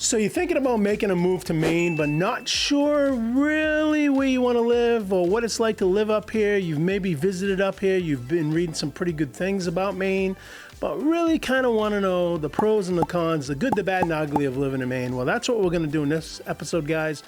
So you're thinking about making a move to Maine, but not sure really where you want to live or what it's like to live up here. You've maybe visited up here. You've been reading some pretty good things about Maine, but really kind of want to know the pros and the cons, the good, the bad, and ugly of living in Maine. Well, that's what we're going to do in this episode, guys.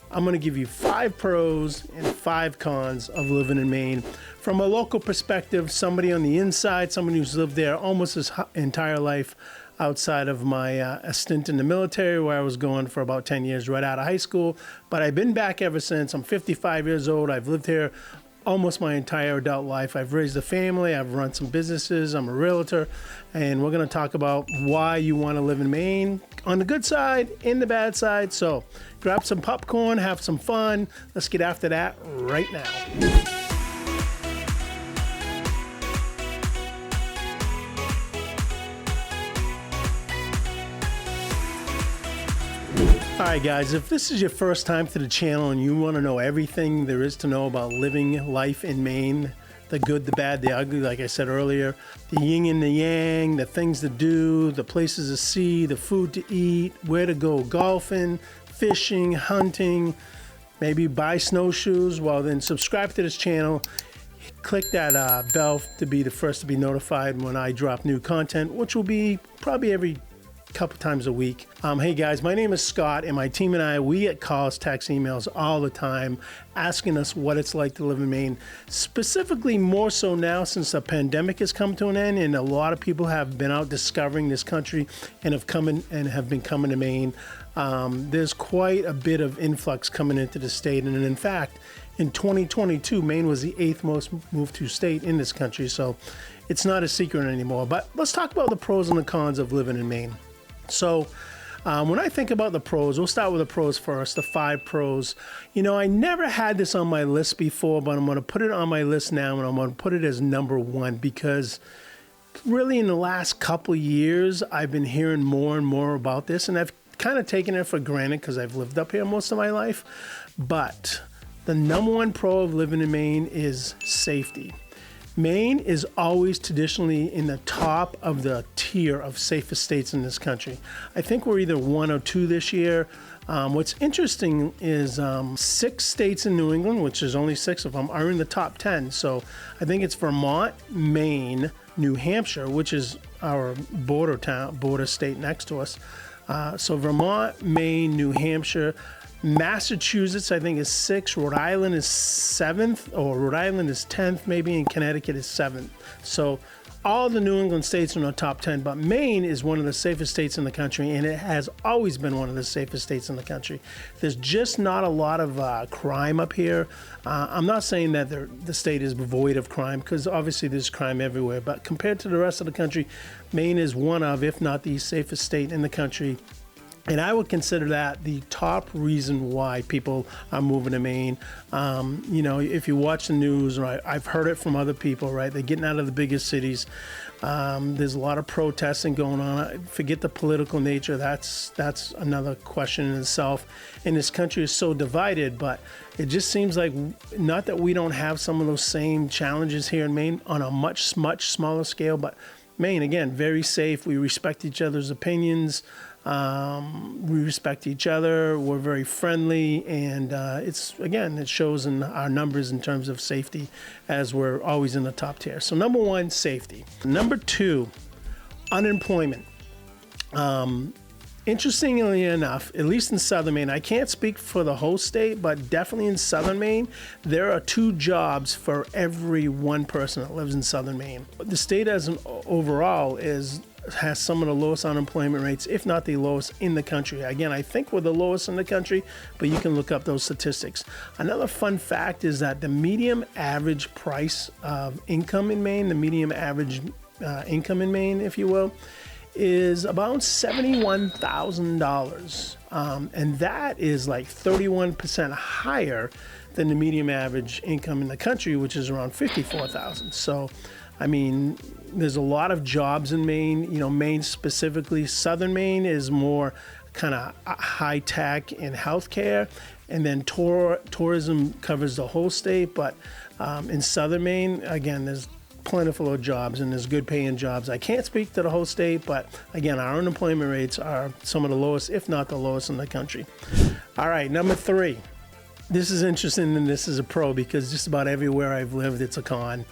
I'm going to give you 5 pros and 5 cons of living in Maine. From a local perspective, somebody on the inside, somebody who's lived there almost his entire life, outside of my a stint in the military where I was going for about 10 years right out of high school. But I've been back ever since. I'm 55 years old. I've lived here almost my entire adult life. I've raised a family. I've run some businesses. I'm a realtor. And we're going to talk about why you want to live in Maine on the good side, in the bad side. So grab some popcorn, have some fun. Let's get after that right now. Alright guys, if this is your first time to the channel and you want to know everything there is to know about living life in Maine, the good, the bad, the ugly, like I said earlier, the yin and the yang, the things to do, the places to see, the food to eat, where to go golfing, fishing, hunting, maybe buy snowshoes, well then subscribe to this channel. Click that bell to be the first to be notified when I drop new content, which will be probably every couple times a week. Hey guys, my name is Scott, and my team and I, we get calls, texts, emails all the time asking us what it's like to live in Maine. Specifically, more so now since the pandemic has come to an end, and a lot of people have been out discovering this country and have been coming to Maine. There's quite a bit of influx coming into the state, and in fact, in 2022, Maine was the 8th most moved to state in this country, so it's not a secret anymore. But let's talk about the pros and the cons of living in Maine. So when I think about the pros, we'll start with the pros first, the 5 pros. You know, I never had this on my list before, but I'm going to put it on my list now, and I'm going to put it as number 1 because really in the last couple years, I've been hearing more and more about this, and I've kind of taken it for granted because I've lived up here most of my life. But the number 1 pro of living in Maine is safety. Maine is always traditionally in the top of the tier of safest states in this country. I think we're either 1 or 2 this year. What's interesting is 6 states in New England, which is only 6 of them, are in the top 10. So I think it's Vermont, Maine, New Hampshire, which is our border state next to us. So Vermont, Maine, New Hampshire, Massachusetts, I think, is 6th. Rhode Island is 7th, or Rhode Island is 10th, maybe, and Connecticut is 7th. So all the New England states are in the top 10, but Maine is one of the safest states in the country, and it has always been one of the safest states in the country. There's just not a lot of crime up here. I'm not saying that the state is void of crime, because obviously there's crime everywhere, but compared to the rest of the country, Maine is one of, if not the safest state in the country. And I would consider that the top reason why people are moving to Maine. You know, if you watch the news, right, I've heard it from other people, right? They're getting out of the biggest cities. There's a lot of protesting going on. Forget the political nature. That's another question in itself. And this country is so divided, but it just seems like, not that we don't have some of those same challenges here in Maine on a much smaller scale, but Maine, again, very safe. We respect each other's opinions. We respect each other. We're very friendly, and it shows in our numbers in terms of safety, as we're always in the top tier. So number 1, safety. Number 2, unemployment. Interestingly enough, at least in southern Maine, I can't speak for the whole state, but definitely in southern Maine, there are 2 jobs for every 1 person that lives in southern Maine. The state as an overall has some of the lowest unemployment rates, if not the lowest in the country. Again, I think we're the lowest in the country, but you can look up those statistics. Another fun fact is that the median average price of income in Maine, the median average income in Maine, if you will, is about $71,000. And that is like 31% higher than the median average income in the country, which is around $54,000. So, I mean, there's a lot of jobs in Maine. You know, Maine specifically, southern Maine is more kind of high tech and healthcare, and then tourism covers the whole state. But in southern Maine, again, there's plentiful of jobs and there's good paying jobs. I can't speak to the whole state, but again, our unemployment rates are some of the lowest, if not the lowest in the country. All right, number 3. This is interesting, and this is a pro because just about everywhere I've lived, it's a con.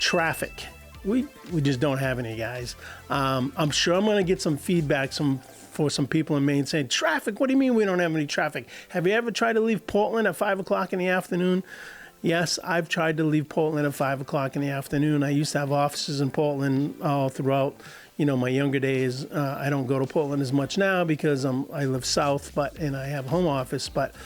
Traffic. We just don't have any, guys. I'm sure I'm going to get some feedback for some people in Maine saying, traffic? What do you mean we don't have any traffic? Have you ever tried to leave Portland at 5 o'clock in the afternoon? Yes, I've tried to leave Portland at 5 o'clock in the afternoon. I used to have offices in Portland all throughout, my younger days. I don't go to Portland as much now because I live south, and I have a home office. But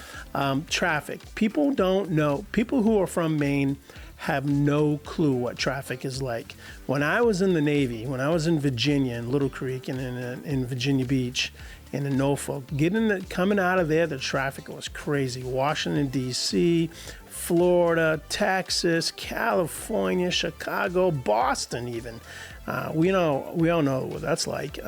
traffic, people don't know. People who are from Maine have no clue what traffic is like. When I was in the Navy, when I was in Virginia, in Little Creek, and in Virginia Beach, and in Norfolk, coming out of there, the traffic was crazy. Washington, D.C., Florida, Texas, California, Chicago, Boston even. We all know what that's like.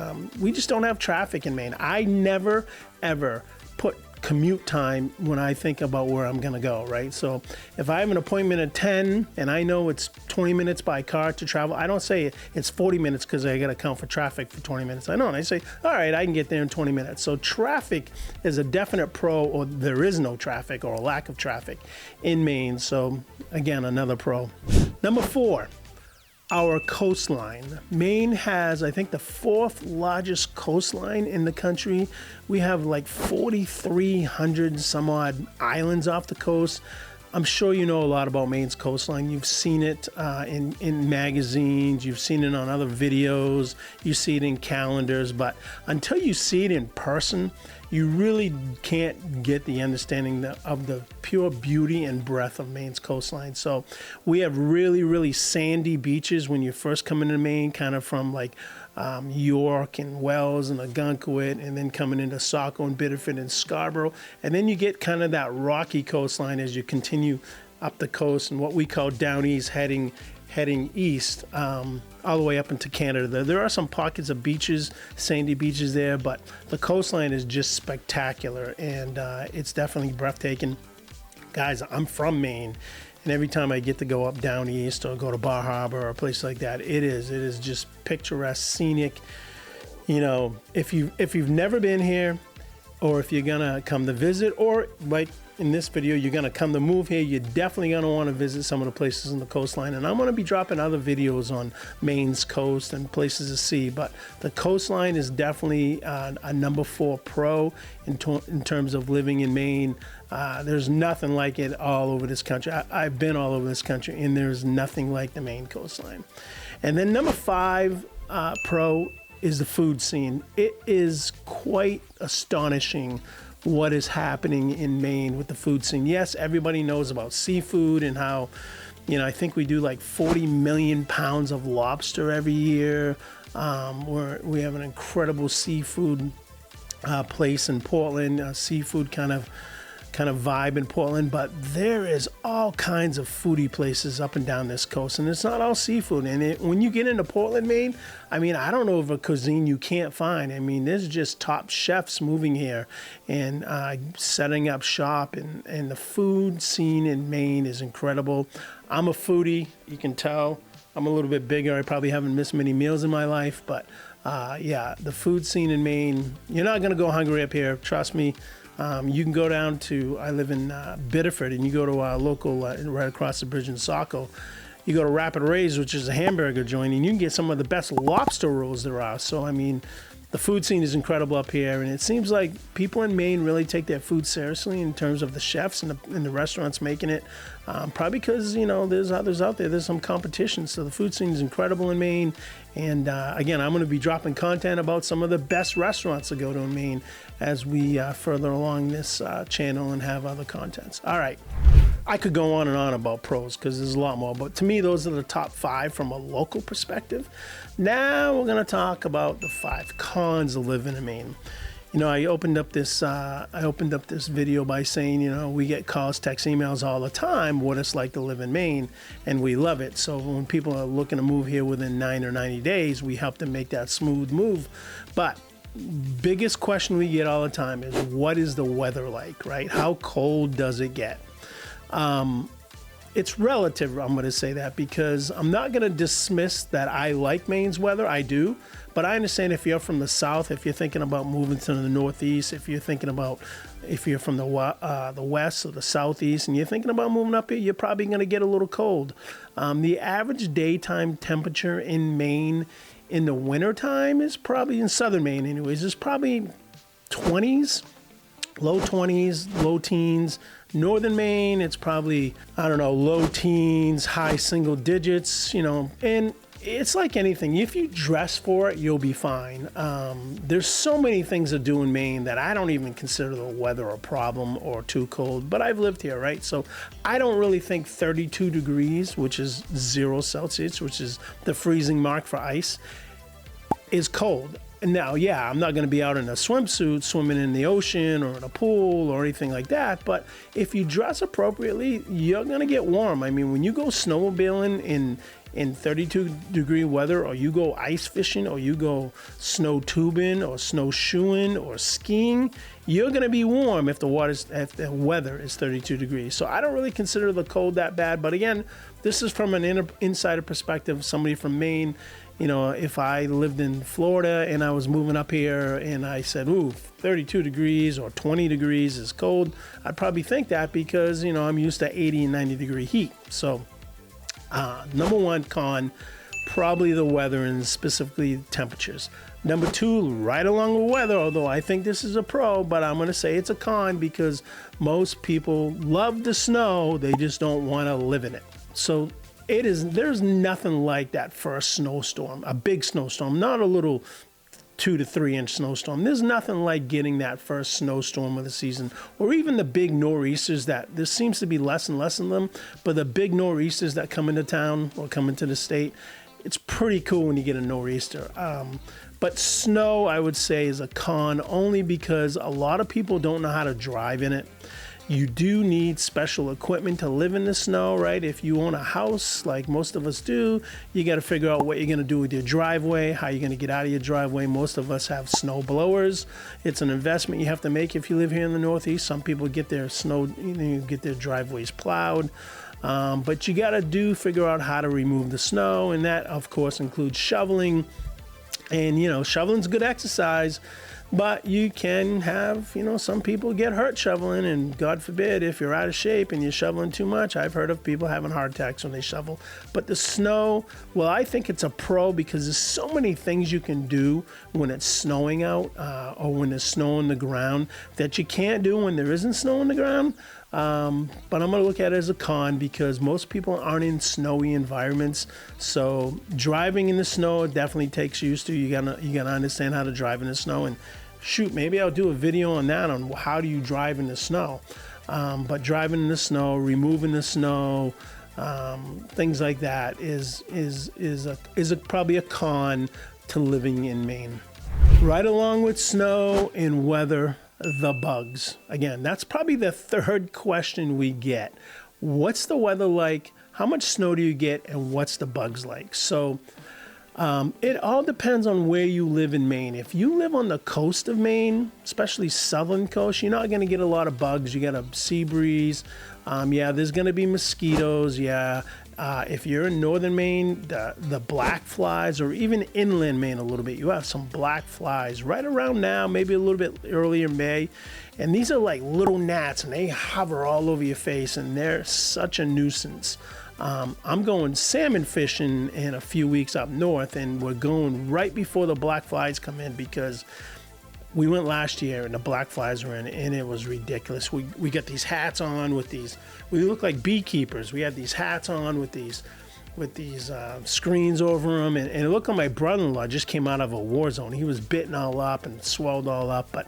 We just don't have traffic in Maine. I never, ever put commute time when I think about where I'm going to go, right? So if I have an appointment at 10 and I know it's 20 minutes by car to travel, I don't say it's 40 minutes because I got to count for traffic for 20 minutes. I don't. I say, all right, I can get there in 20 minutes. So traffic is a definite pro, or there is no traffic or a lack of traffic in Maine. So again, another pro. Number 4. Our coastline. Maine has, I think, the 4th largest coastline in the country. We have like 4,300 some odd islands off the coast. I'm sure you know a lot about Maine's coastline. You've seen it in magazines. You've seen it on other videos. You see it in calendars. But until you see it in person, you really can't get the understanding of the pure beauty and breadth of Maine's coastline. So we have really, really sandy beaches when you first come into Maine, kind of from like York and Wells and Algonquin, and then coming into Saco and Biddeford and Scarborough. And then you get kind of that rocky coastline as you continue up the coast and what we call down east, heading east, all the way up into Canada. There are some pockets of beaches, sandy beaches there, but the coastline is just spectacular, and it's definitely breathtaking. Guys, I'm from Maine, and every time I get to go up down east or go to Bar Harbor or a place like that, it is just picturesque, scenic. If you've never been here, or if you're gonna come to visit, or like in this video, you're gonna come to move here, you're definitely gonna want to visit some of the places in the coastline. And I'm gonna be dropping other videos on Maine's coast and places to see, but the coastline is definitely a number 4 pro in terms of living in Maine. There's nothing like it all over this country. I've been all over this country, and there's nothing like the Maine coastline. And then number 5 pro is the food scene. It is quite astonishing what is happening in Maine with the food scene. Yes, everybody knows about seafood and how, I think we do like 40 million pounds of lobster every year. We have an incredible seafood place in Portland, seafood kind of vibe in Portland, but there is all kinds of foodie places up and down this coast, and it's not all seafood. And when you get into Portland, Maine, I don't know of a cuisine you can't find. There's just top chefs moving here and setting up shop, and the food scene in Maine is incredible. I'm a foodie, you can tell. I'm a little bit bigger. I probably haven't missed many meals in my life, but the food scene in Maine, you're not gonna go hungry up here, trust me. You can go down to, I live in Biddeford, and you go to our local, right across the bridge in Saco, you go to Rapid Rays, which is a hamburger joint, and you can get some of the best lobster rolls there are. So, the food scene is incredible up here, and it seems like people in Maine really take their food seriously in terms of the chefs and the restaurants making it. Probably because, there's others out there. There's some competition, so the food scene is incredible in Maine. And again, I'm going to be dropping content about some of the best restaurants to go to in Maine as we further along this channel and have other contents. All right. I could go on and on about pros because there's a lot more, but to me, those are the top 5 from a local perspective. Now we're going to talk about the 5 cons of living in Maine. I opened up this video by saying, we get calls, texts, emails all the time, what it's like to live in Maine, and we love it. So when people are looking to move here within 9 or 90 days, we help them make that smooth move. But biggest question we get all the time is, what is the weather like, right? How cold does it get? it's relative, I'm going to say that, because I'm not going to dismiss that I like Maine's weather. I do. But I understand if you're from the south, if you're thinking about moving to the northeast, if you're thinking about, if you're from the west or the southeast and you're thinking about moving up here, you're probably going to get a little cold. The average daytime temperature in Maine in the wintertime is probably, in southern Maine anyways, is probably 20s, low 20s, low teens. Northern Maine, it's probably, I don't know, low teens, high single digits, and it's like anything. If you dress for it, you'll be fine. There's so many things to do in Maine that I don't even consider the weather a problem or too cold, but I've lived here, right? So I don't really think 32 degrees, which is 0 Celsius, which is the freezing mark for ice, is cold. Now, yeah, I'm not going to be out in a swimsuit swimming in the ocean or in a pool or anything like that, but if you dress appropriately, you're going to get warm. I mean, when you go snowmobiling in 32-degree weather, or you go ice fishing, or you go snow tubing or snowshoeing or skiing, you're going to be warm if the weather is 32 degrees. So I don't really consider the cold that bad. But again, this is from an insider perspective, somebody from Maine. If I lived in Florida and I was moving up here and I said, ooh, 32 degrees or 20 degrees is cold, I'd probably think that because, I'm used to 80 and 90 degree heat. So number one con, probably the weather and specifically temperatures. Number two, right along with weather, although I think this is a pro, but I'm going to say it's a con because most people love the snow. They just don't want to live in it. So there's nothing like that first snowstorm, a big snowstorm, not a little 2 to 3 inch snowstorm. There's nothing like getting that first snowstorm of the season, or even the big nor'easters that there seems to be less and less of them, but the big nor'easters that come into town or come into the state, it's pretty cool when you get a nor'easter. But snow, I would say, is a con only because a lot of people don't know how to drive in it. You do need special equipment to live in the snow, right? If you own a house, like most of us do, you got to figure out what you're going to do with your driveway, how you're going to get out of your driveway. Most of us have snow blowers. It's an investment you have to make if you live here in the Northeast. Some people get their get their driveways plowed. But you got to figure out how to remove the snow. And that, of course, includes shoveling. And, shoveling's good exercise. But you can have, some people get hurt shoveling, and God forbid, if you're out of shape and you're shoveling too much, I've heard of people having heart attacks when they shovel. But the snow, well, I think it's a pro because there's so many things you can do when it's snowing out or when there's snow on the ground that you can't do when there isn't snow on the ground. But I'm going to look at it as a con because most people aren't in snowy environments. So driving in the snow definitely takes used to. You gotta understand how to drive in the snow. And shoot, maybe I'll do a video on that, on how do you drive in the snow. But driving in the snow, removing the snow, things like that is probably a con to living in Maine. Right along with snow and weather, the bugs. Again, that's probably the third question we get. What's the weather like? How much snow do you get? And what's the bugs like? So it all depends on where you live in Maine. If you live on the coast of Maine, especially southern coast, you're not going to get a lot of bugs. You got a sea breeze. There's going to be mosquitoes. If you're in northern Maine, the black flies, or even inland Maine a little bit, you have some black flies right around now, maybe a little bit earlier May. And these are like little gnats, and they hover all over your face, and they're such a nuisance. I'm going salmon fishing in a few weeks up north, and we're going right before the black flies come in because we went last year and the black flies were in, and it was ridiculous. We got these hats on with these. We look like beekeepers. We had these hats on with these screens over them, and it looked like my brother-in-law just came out of a war zone. He was bitten all up and swelled all up, but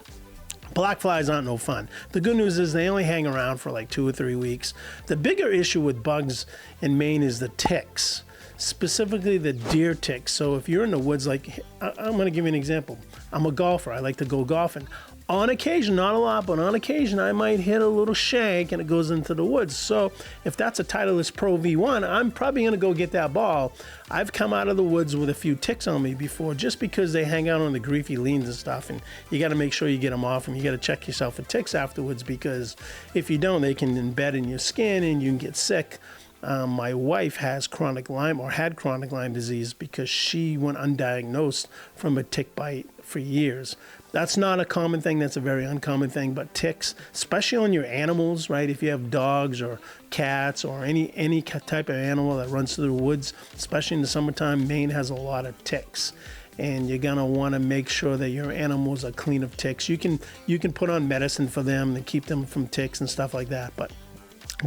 black flies aren't no fun. The good news is they only hang around for like 2 or 3 weeks. The bigger issue with bugs in Maine is the ticks, specifically the deer ticks. So if you're in the woods, like I'm going to give you an example. I'm a golfer. I like to go golfing. On occasion, not a lot, but on occasion, I might hit a little shank and it goes into the woods. So if that's a Titleist Pro V1, I'm probably going to go get that ball. I've come out of the woods with a few ticks on me before just because they hang out on the griefy leans and stuff. And you got to make sure you get them off, and you got to check yourself for ticks afterwards because if you don't, they can embed in your skin and you can get sick. My wife has chronic Lyme, or had chronic Lyme disease, because she went undiagnosed from a tick bite for years. That's not a common thing. That's a very uncommon thing. But ticks, especially on your animals, right? If you have dogs or cats or any type of animal that runs through the woods, especially in the summertime, Maine has a lot of ticks. And you're gonna want to make sure that your animals are clean of ticks. You can put on medicine for them to keep them from ticks and stuff like that. But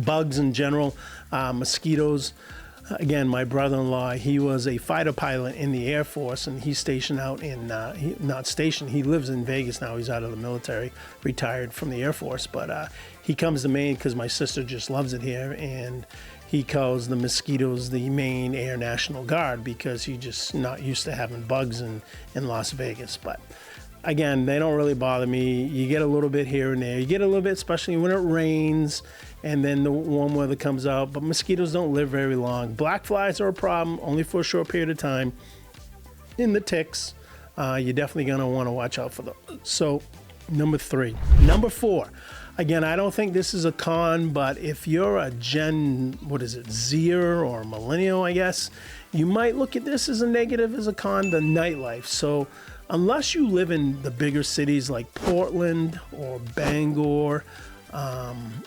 bugs in general, mosquitoes. Again, my brother-in-law, he was a fighter pilot in the Air Force, and he's stationed out in, not stationed, he lives in Vegas now. He's out of the military, retired from the Air Force. But he comes to Maine because my sister just loves it here, and he calls the mosquitoes the Maine Air National Guard because he's just not used to having bugs in Las Vegas. But again, they don't really bother me. You get a little bit here and there. You get a little bit, especially when it rains and then the warm weather comes out. But mosquitoes don't live very long. Black flies are a problem, only for a short period of time. In the ticks, you're definitely going to want to watch out for them. So, number 3. Number 4. Again, I don't think this is a con, but if you're a Zer or millennial, I guess, you might look at this as a negative, as a con, the nightlife. So unless you live in the bigger cities like Portland or Bangor,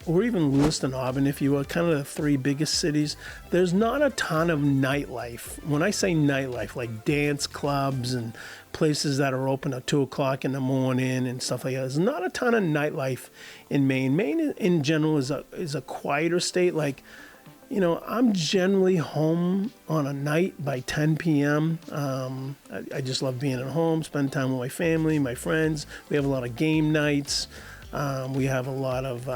or even Lewiston, Auburn, if you will, kind of the 3 biggest cities, there's not a ton of nightlife. When I say nightlife, like dance clubs and places that are open at 2 o'clock in the morning and stuff like that, there's not a ton of nightlife in Maine. Maine in general is a quieter state. Like, you know, I'm generally home on a night by 10 p.m. I just love being at home, spend time with my family, my friends. We have a lot of game nights. We have a lot of,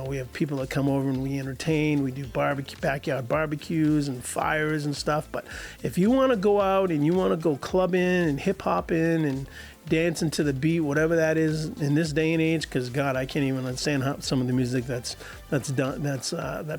we have people that come over and we entertain. We do backyard barbecues and fires and stuff. But if you want to go out and you want to go clubbing and hip hop in and dancing to the beat, whatever that is in this day and age, because God, I can't even understand some of the music that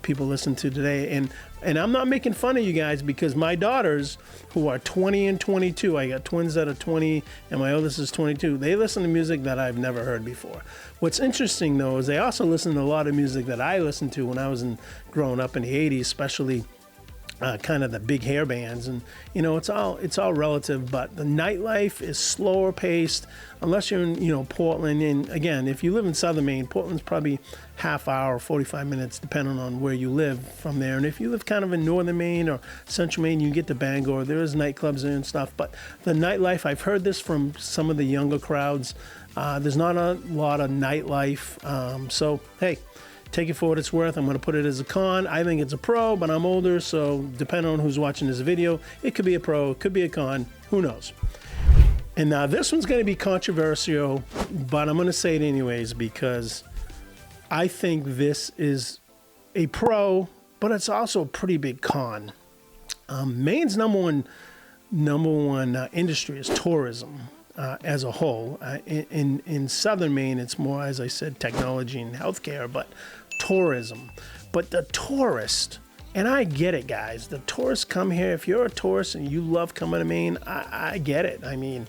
people listen to today. And I'm not making fun of you guys, because my daughters, who are 20 and 22, I got twins that are 20 and my oldest is 22, they listen to music that I've never heard before. What's interesting though is they also listen to a lot of music that I listened to when I was growing up in the 80s, especially kind of the big hair bands. And you know, it's all relative, but the nightlife is slower paced unless you're in Portland. And again, if you live in southern Maine, Portland's probably half hour, 45 minutes, depending on where you live from there. And if you live kind of in northern Maine or central Maine, you can get to Bangor. There is nightclubs there and stuff, but the nightlife, I've heard this from some of the younger crowds, there's not a lot of nightlife. So hey, take it for what it's worth. I'm going to put it as a con. I think it's a pro, but I'm older, so depending on who's watching this video, it could be a pro, it could be a con, who knows. And now this one's going to be controversial, but I'm going to say it anyways because I think this is a pro, but it's also a pretty big con. Maine's number one industry is tourism. As a whole. In southern Maine, it's more, as I said, technology and healthcare, but tourism. But the tourist, and I get it, guys, the tourists come here. If you're a tourist and you love coming to Maine, I get it. I mean,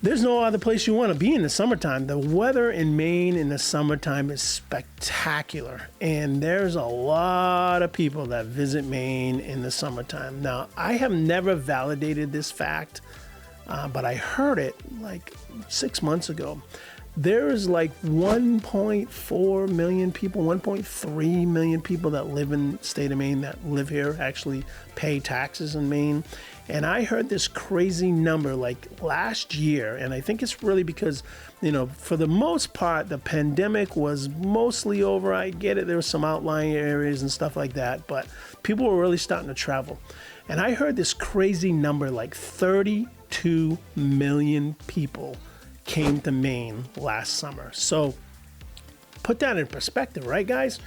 there's no other place you want to be in the summertime. The weather in Maine in the summertime is spectacular, and there's a lot of people that visit Maine in the summertime. Now, I have never validated this fact, but I heard it like 6 months ago. There is like 1.4 million people, 1.3 million people that live in the state of Maine, that live here, actually pay taxes in Maine. And I heard this crazy number like last year, and I think it's really because, for the most part, the pandemic was mostly over. I get it, there were some outlying areas and stuff like that, but people were really starting to travel. And I heard this crazy number, like 32 million people came to Maine last summer. So put that in perspective, right, guys?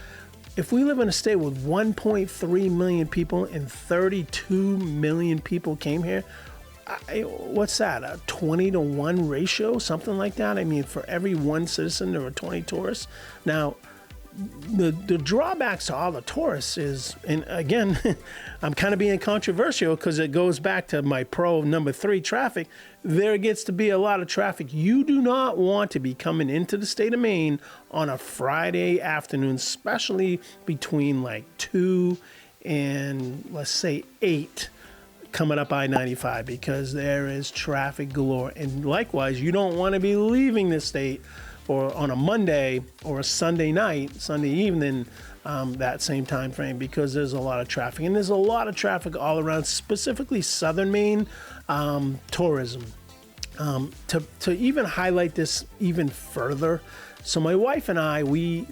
If we live in a state with 1.3 million people and 32 million people came here, what's that, a 20-to-1 ratio, something like that? I mean, for every one citizen, there were 20 tourists. Now, the drawbacks to all the tourists is, and again, I'm kind of being controversial because it goes back to my pro number 3, traffic. There gets to be a lot of traffic. You do not want to be coming into the state of Maine on a Friday afternoon, especially between like 2 and let's say 8 coming up I-95, because there is traffic galore. And likewise, you don't want to be leaving the state or on a Monday or a Sunday night, Sunday evening, that same time frame, because there's a lot of traffic. And there's a lot of traffic all around, specifically southern Maine, tourism. To even highlight this even further, so my wife and I, we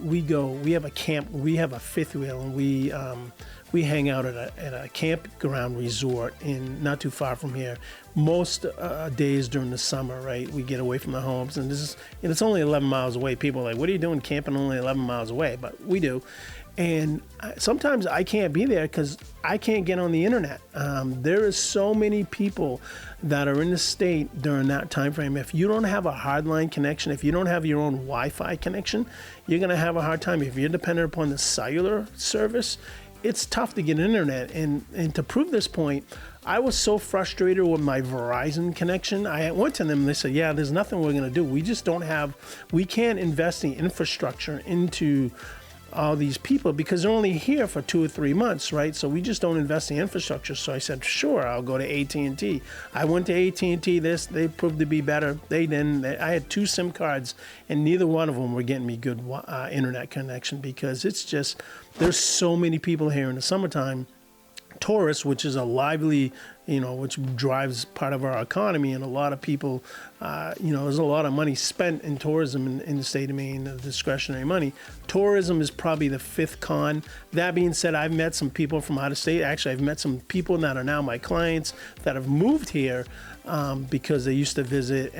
have a camp, we have a fifth wheel, and we hang out at a campground resort not too far from here. Most days during the summer, right? We get away from the homes, and it's only 11 miles away. People are like, "What are you doing camping only 11 miles away?" But we do. And sometimes I can't be there because I can't get on the internet. There is so many people that are in the state during that time frame. If you don't have a hardline connection, if you don't have your own Wi-Fi connection, you're going to have a hard time. If you're dependent upon the cellular service, it's tough to get internet. And to prove this point, I was so frustrated with my Verizon connection. I went to them and they said, yeah, there's nothing we're going to do. We can't invest the infrastructure into all these people because they're only here for 2 or 3 months, right? So we just don't invest in infrastructure. So I said, sure, I'll go to AT&T. I went to AT&T. They proved to be better. They didn't. I had 2 SIM cards, and neither one of them were getting me good internet connection, because it's just, there's so many people here in the summertime. Tourists, which is a lively, which drives part of our economy, and a lot of people, there's a lot of money spent in tourism in the state of Maine, discretionary money. Tourism is probably the 5th con. That being said, I've met some people from out of state. Actually, I've met some people that are now my clients that have moved here because they used to visit.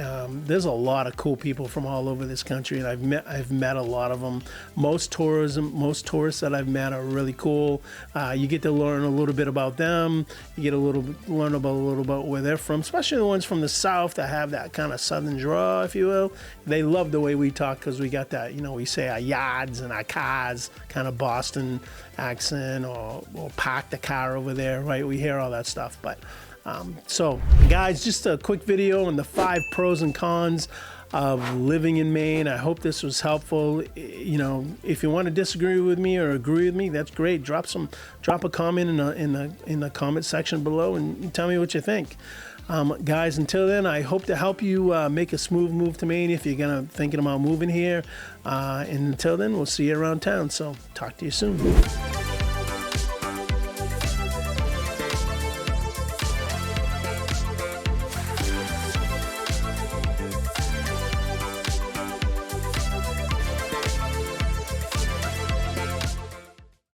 There's a lot of cool people from all over this country, and I've met a lot of them. Most tourists that I've met are really cool. You get to learn a little bit about them. You get learn about a little about where they're from, especially the ones from the south that have that kind of southern draw, if you will. They love the way we talk because we got that, we say our yards and our cars, kind of Boston accent, or park the car over there, right? We hear all that stuff. But so guys, just a quick video on the 5 pros and cons of living in Maine. I hope this was helpful. If you want to disagree with me or agree with me, that's great. Drop a comment in the comment section below and tell me what you think. Guys, until then, I hope to help you make a smooth move to Maine if you're thinking about moving here. And until then, we'll see you around town. So talk to you soon.